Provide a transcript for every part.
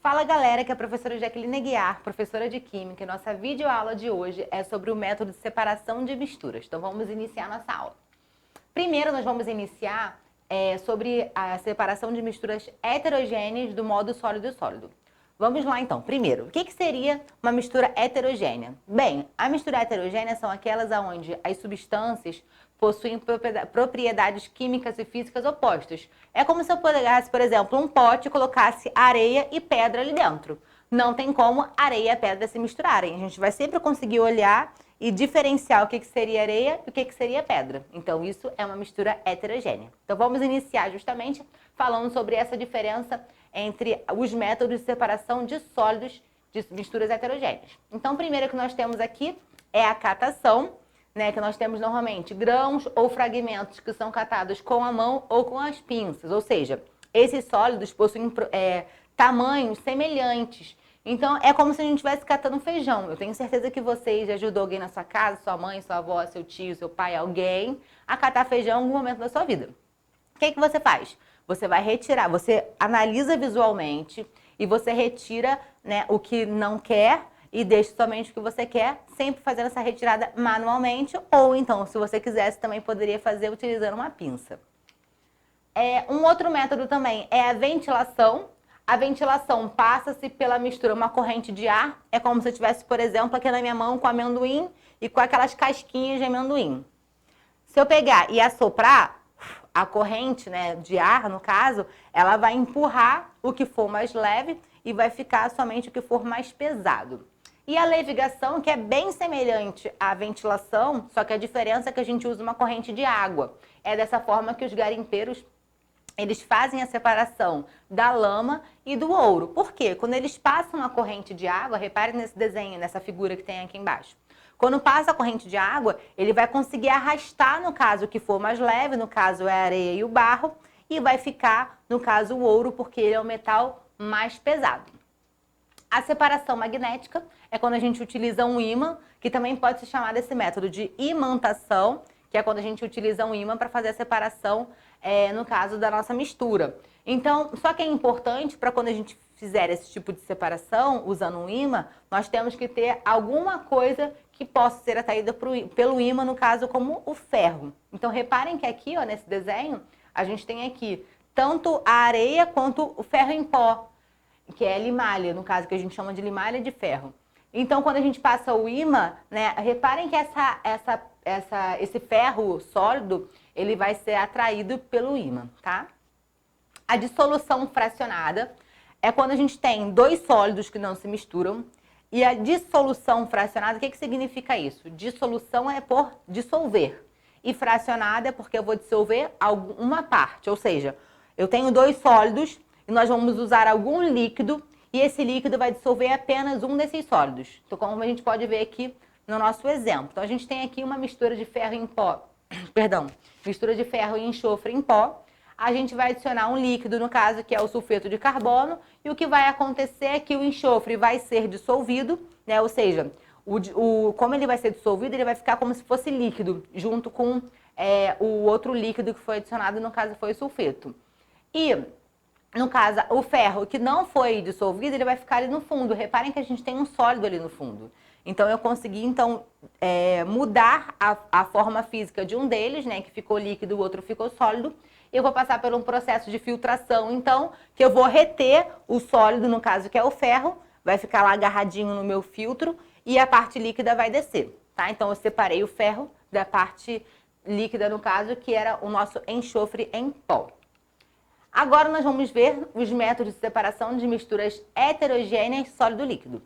Fala galera, que é a professora Jaqueline Aguiar, professora de Química, e nossa videoaula de hoje é sobre o método de separação de misturas. Então vamos iniciar nossa aula. Primeiro nós vamos iniciar sobre a separação de misturas heterogêneas do modo sólido e sólido. Vamos lá então. Primeiro, o que seria uma mistura heterogênea? Bem, a mistura heterogênea são aquelas onde as substâncias possuem propriedades químicas e físicas opostas. É como se eu pegasse, por exemplo, um pote e colocasse areia e pedra ali dentro. Não tem como areia e pedra se misturarem. A gente vai sempre conseguir olhar e diferenciar o que seria areia e o que seria pedra. Então, isso é uma mistura heterogênea. Então, vamos iniciar justamente falando sobre essa diferença entre os métodos de separação de sólidos de misturas heterogêneas. Então, o primeiro que nós temos aqui é a catação, né, que nós temos normalmente grãos ou fragmentos que são catados com a mão ou com as pinças, ou seja, esses sólidos possuem tamanhos semelhantes. Então, é como se a gente estivesse catando feijão. Eu tenho certeza que você já ajudou alguém na sua casa, sua mãe, sua avó, seu tio, seu pai, alguém, a catar feijão em algum momento da sua vida. O que você faz? Você vai retirar, você analisa visualmente e você retira, né, o que não quer e deixa somente o que você quer, sempre fazendo essa retirada manualmente, ou então, se você quisesse, também poderia fazer utilizando uma pinça. Um outro método também é a ventilação. A ventilação passa-se pela mistura, uma corrente de ar. É como se eu tivesse, por exemplo, aqui na minha mão com amendoim e com aquelas casquinhas de amendoim. Se eu pegar e assoprar, a corrente, né, de ar, no caso, ela vai empurrar o que for mais leve e vai ficar somente o que for mais pesado. E a levigação, que é bem semelhante à ventilação, só que a diferença é que a gente usa uma corrente de água. É dessa forma que os garimpeiros, eles fazem a separação da lama e do ouro. Por quê? Quando eles passam a corrente de água, reparem nesse desenho, nessa figura que tem aqui embaixo. Quando passa a corrente de água, ele vai conseguir arrastar, no caso, o que for mais leve, no caso é a areia e o barro, e vai ficar, no caso, o ouro, porque ele é o metal mais pesado. A separação magnética é quando a gente utiliza um ímã, que também pode ser chamado esse método de imantação, que é quando a gente utiliza um ímã para fazer a separação, no caso da nossa mistura. Então, só que é importante para quando a gente fizer esse tipo de separação, usando um ímã, nós temos que ter alguma coisa que possa ser atraída pelo ímã, no caso, como o ferro. Então, reparem que aqui, ó, nesse desenho, a gente tem aqui tanto a areia quanto o ferro em pó, que é limalha, no caso, que a gente chama de limalha de ferro. Então, quando a gente passa o ímã, né, reparem que esse ferro sólido, ele vai ser atraído pelo ímã, tá? A dissolução fracionada é quando a gente tem dois sólidos que não se misturam. E a dissolução fracionada, o que significa isso? Dissolução é por dissolver. E fracionada é porque eu vou dissolver uma parte. Ou seja, eu tenho dois sólidos e nós vamos usar algum líquido e esse líquido vai dissolver apenas um desses sólidos. Então, como a gente pode ver aqui no nosso exemplo. Então, a gente tem aqui uma mistura de ferro em pó, mistura de ferro e enxofre em pó. A gente vai adicionar um líquido, no caso, que é o sulfeto de carbono, e o que vai acontecer é que o enxofre vai ser dissolvido, né? Ou seja, como ele vai ser dissolvido, ele vai ficar como se fosse líquido, junto com o outro líquido que foi adicionado, no caso foi o sulfeto. E, no caso, o ferro que não foi dissolvido, ele vai ficar ali no fundo. Reparem que a gente tem um sólido ali no fundo. Então, eu consegui, mudar a forma física de um deles, né? Que ficou líquido, o outro ficou sólido. Eu vou passar por um processo de filtração, então, que eu vou reter o sólido, no caso, que é o ferro, vai ficar lá agarradinho no meu filtro e a parte líquida vai descer, tá? Então, eu separei o ferro da parte líquida, no caso, que era o nosso enxofre em pó. Agora, nós vamos ver os métodos de separação de misturas heterogêneas sólido-líquido.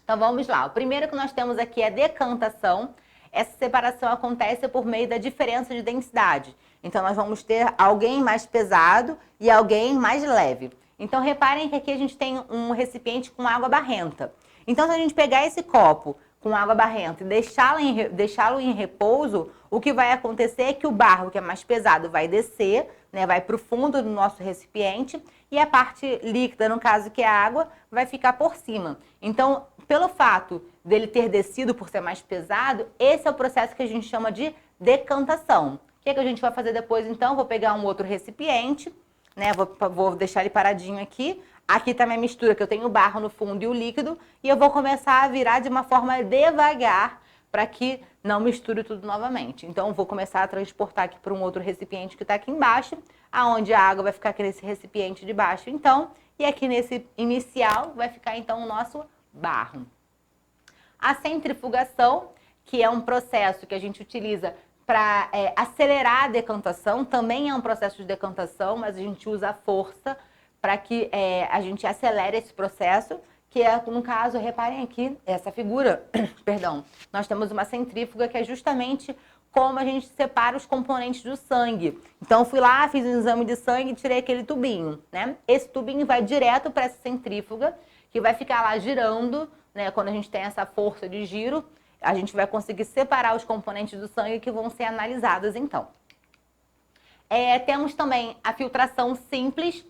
Então, vamos lá. O primeiro que nós temos aqui é a decantação. Essa separação acontece por meio da diferença de densidade. Então, nós vamos ter alguém mais pesado e alguém mais leve. Então, reparem que aqui a gente tem um recipiente com água barrenta. Então, se a gente pegar esse copo com água barrenta e deixá-lo em repouso, o que vai acontecer é que o barro, que é mais pesado, vai descer, né, vai para o fundo do nosso recipiente e a parte líquida, no caso que é a água, vai ficar por cima. Então, pelo fato dele ter descido por ser mais pesado, esse é o processo que a gente chama de decantação, que a gente vai fazer depois, então? Vou pegar um outro recipiente, né? Vou deixar ele paradinho aqui. Aqui tá minha mistura, que eu tenho o barro no fundo e o líquido. E eu vou começar a virar de uma forma devagar, para que não misture tudo novamente. Então, vou começar a transportar aqui para um outro recipiente que está aqui embaixo, aonde a água vai ficar aqui nesse recipiente de baixo, então, e aqui nesse inicial vai ficar, então, o nosso barro. A centrifugação, que é um processo que a gente utiliza para acelerar a decantação, também é um processo de decantação, mas a gente usa a força para que a gente acelere esse processo, que é, no caso, reparem aqui, essa figura, perdão, nós temos uma centrífuga que é justamente como a gente separa os componentes do sangue. Então, fui lá, fiz um exame de sangue e tirei aquele tubinho, né? Esse tubinho vai direto para essa centrífuga, que vai ficar lá girando, né? Quando a gente tem essa força de giro, a gente vai conseguir separar os componentes do sangue que vão ser analisados, então. Temos também a filtração simples.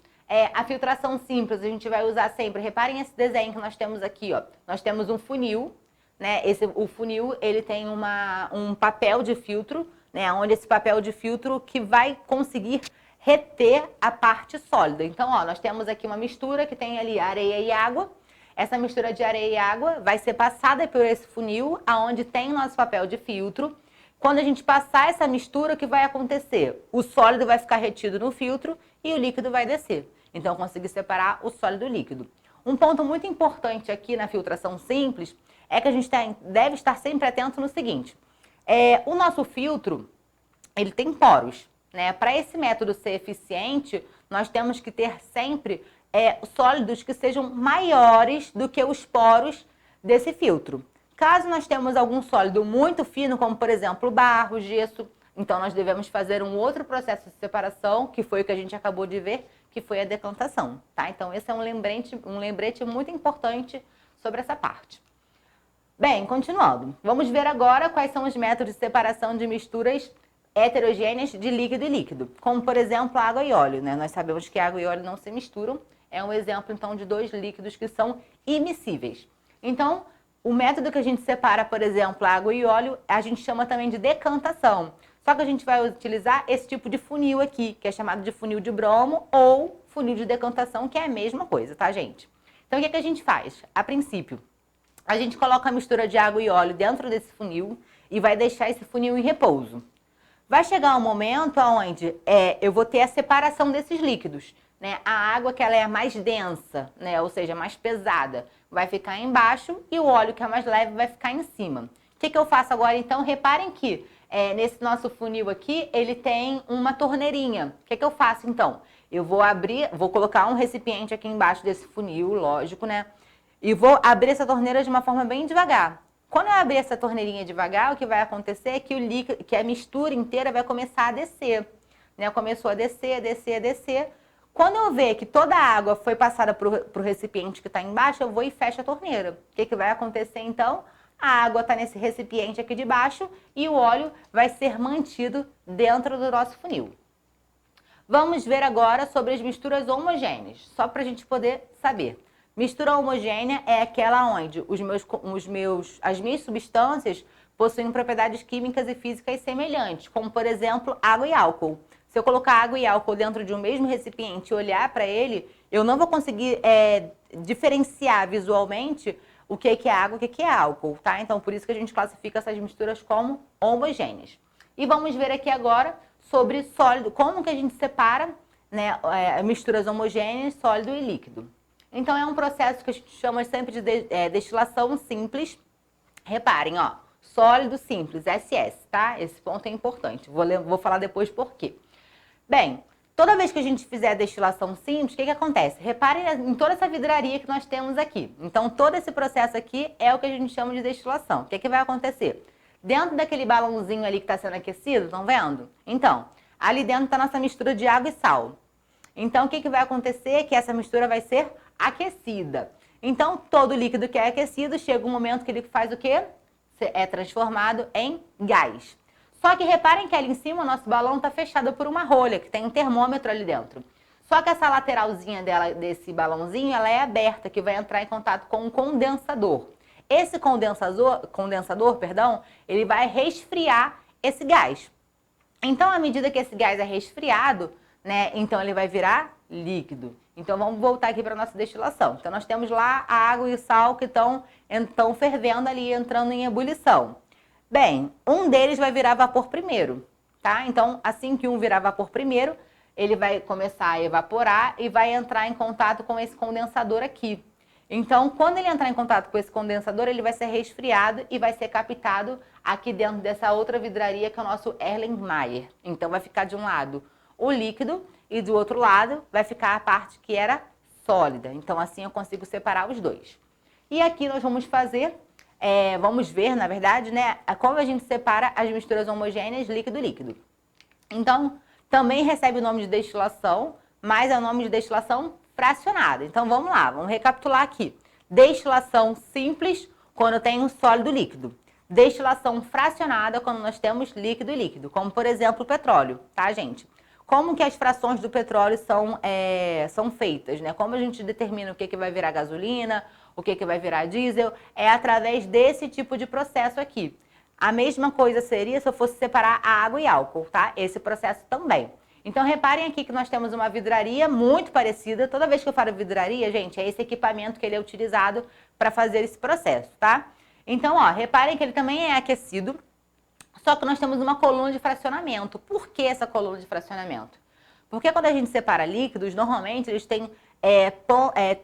A filtração simples a gente vai usar sempre, reparem esse desenho que nós temos aqui, ó. Nós temos um funil, né? O funil, ele tem um papel de filtro, né? Onde esse papel de filtro que vai conseguir reter a parte sólida. Então, ó, nós temos aqui uma mistura que tem ali areia e água. Essa mistura de areia e água vai ser passada por esse funil, aonde tem o nosso papel de filtro. Quando a gente passar essa mistura, o que vai acontecer? O sólido vai ficar retido no filtro e o líquido vai descer. Então, eu consegui separar o sólido do líquido. Um ponto muito importante aqui na filtração simples é que a gente deve estar sempre atento no seguinte. O nosso filtro, ele tem poros, né? Para esse método ser eficiente, nós temos que ter sempre sólidos que sejam maiores do que os poros desse filtro. Caso nós temos algum sólido muito fino, como por exemplo barro, gesso, então nós devemos fazer um outro processo de separação, que foi o que a gente acabou de ver, que foi a decantação, tá? Então esse é um lembrete muito importante sobre essa parte. Bem, continuando. Vamos ver agora quais são os métodos de separação de misturas heterogêneas de líquido e líquido, como por exemplo água e óleo, né? Nós sabemos que água e óleo não se misturam, é um exemplo então de dois líquidos que são imiscíveis. Então, o método que a gente separa, por exemplo, água e óleo, a gente chama também de decantação. Só que a gente vai utilizar esse tipo de funil aqui, que é chamado de funil de bromo ou funil de decantação, que é a mesma coisa, tá, gente? Então, o que a gente faz? A princípio, a gente coloca a mistura de água e óleo dentro desse funil e vai deixar esse funil em repouso. Vai chegar um momento onde eu vou ter a separação desses líquidos, né? A água, que ela é mais densa, né? Ou seja, mais pesada, vai ficar embaixo e o óleo, que é mais leve, vai ficar em cima. O que eu faço agora, então? Reparem que nesse nosso funil aqui, ele tem uma torneirinha. O que eu faço, então? Eu vou abrir, vou colocar um recipiente aqui embaixo desse funil, lógico, né? E vou abrir essa torneira de uma forma bem devagar. Quando eu abrir essa torneirinha devagar, o que vai acontecer é que o líquido, que a mistura inteira vai começar a descer, né? Começou a descer, a descer, a descer. Quando eu ver que toda a água foi passada para o recipiente que está embaixo, eu vou e fecho a torneira. O que vai acontecer, então? A água está nesse recipiente aqui de baixo e o óleo vai ser mantido dentro do nosso funil. Vamos ver agora sobre as misturas homogêneas, só para a gente poder saber. Mistura homogênea é aquela onde as minhas substâncias possuem propriedades químicas e físicas semelhantes, como por exemplo água e álcool. Se eu colocar água e álcool dentro de um mesmo recipiente e olhar para ele, eu não vou conseguir diferenciar visualmente o que é água e o que é álcool, tá? Então, por isso que a gente classifica essas misturas como homogêneas. E vamos ver aqui agora sobre sólido, como que a gente separa, né, misturas homogêneas, sólido e líquido. Então, é um processo que a gente chama sempre de destilação simples. Reparem, ó, sólido simples, SS, tá? Esse ponto é importante. Vou falar depois por quê. Bem, toda vez que a gente fizer a destilação simples, o que acontece? Reparem em toda essa vidraria que nós temos aqui. Então, todo esse processo aqui é o que a gente chama de destilação. O que vai acontecer? Dentro daquele balãozinho ali que está sendo aquecido, estão vendo? Então, ali dentro está a nossa mistura de água e sal. Então, o que vai acontecer? Que essa mistura vai ser aquecida. Então, todo líquido que é aquecido, chega um momento que ele faz o quê? É transformado em gás. Só que reparem que ali em cima o nosso balão está fechado por uma rolha, que tem um termômetro ali dentro. Só que essa lateralzinha desse balãozinho, ela é aberta, que vai entrar em contato com um condensador. Esse condensador, ele vai resfriar esse gás. Então, à medida que esse gás é resfriado, né, então ele vai virar líquido. Então, vamos voltar aqui para a nossa destilação. Então, nós temos lá a água e o sal que estão fervendo ali, entrando em ebulição. Bem, um deles vai virar vapor primeiro, tá? Então, assim que um virar vapor primeiro, ele vai começar a evaporar e vai entrar em contato com esse condensador aqui. Então, quando ele entrar em contato com esse condensador, ele vai ser resfriado e vai ser captado aqui dentro dessa outra vidraria que é o nosso Erlenmeyer. Então, vai ficar de um lado o líquido e do outro lado vai ficar a parte que era sólida. Então, assim eu consigo separar os dois. E aqui nós vamos fazer, vamos ver, na verdade, né, como a gente separa as misturas homogêneas líquido-líquido. Então, também recebe o nome de destilação, mas é o nome de destilação fracionada. Então, vamos lá, vamos recapitular aqui. Destilação simples, quando tem um sólido líquido. Destilação fracionada, quando nós temos líquido e líquido, como, por exemplo, o petróleo, tá, gente? Como que as frações do petróleo são feitas, né? Como a gente determina o que vai virar gasolina, o que vai virar diesel? É através desse tipo de processo aqui. A mesma coisa seria se eu fosse separar a água e álcool, tá? Esse processo também. Então, reparem aqui que nós temos uma vidraria muito parecida. Toda vez que eu falo vidraria, gente, é esse equipamento que ele é utilizado para fazer esse processo, tá? Então, ó, reparem que ele também é aquecido, só que nós temos uma coluna de fracionamento. Por que essa coluna de fracionamento? Porque quando a gente separa líquidos, normalmente eles têm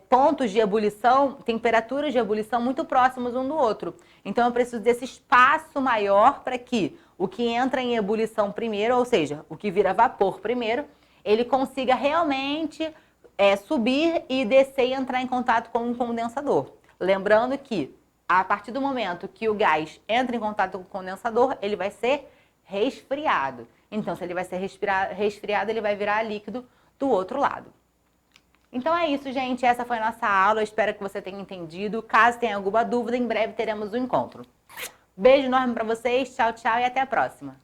pontos de ebulição, temperaturas de ebulição muito próximos um do outro. Então, eu preciso desse espaço maior para que o que entra em ebulição primeiro, ou seja, o que vira vapor primeiro, ele consiga realmente subir e descer e entrar em contato com um condensador. Lembrando que, a partir do momento que o gás entra em contato com o condensador, ele vai ser resfriado. Então, se ele vai ser resfriado, ele vai virar líquido do outro lado. Então é isso, gente. Essa foi a nossa aula. Eu espero que você tenha entendido. Caso tenha alguma dúvida, em breve teremos um encontro. Beijo enorme para vocês. Tchau, tchau e até a próxima.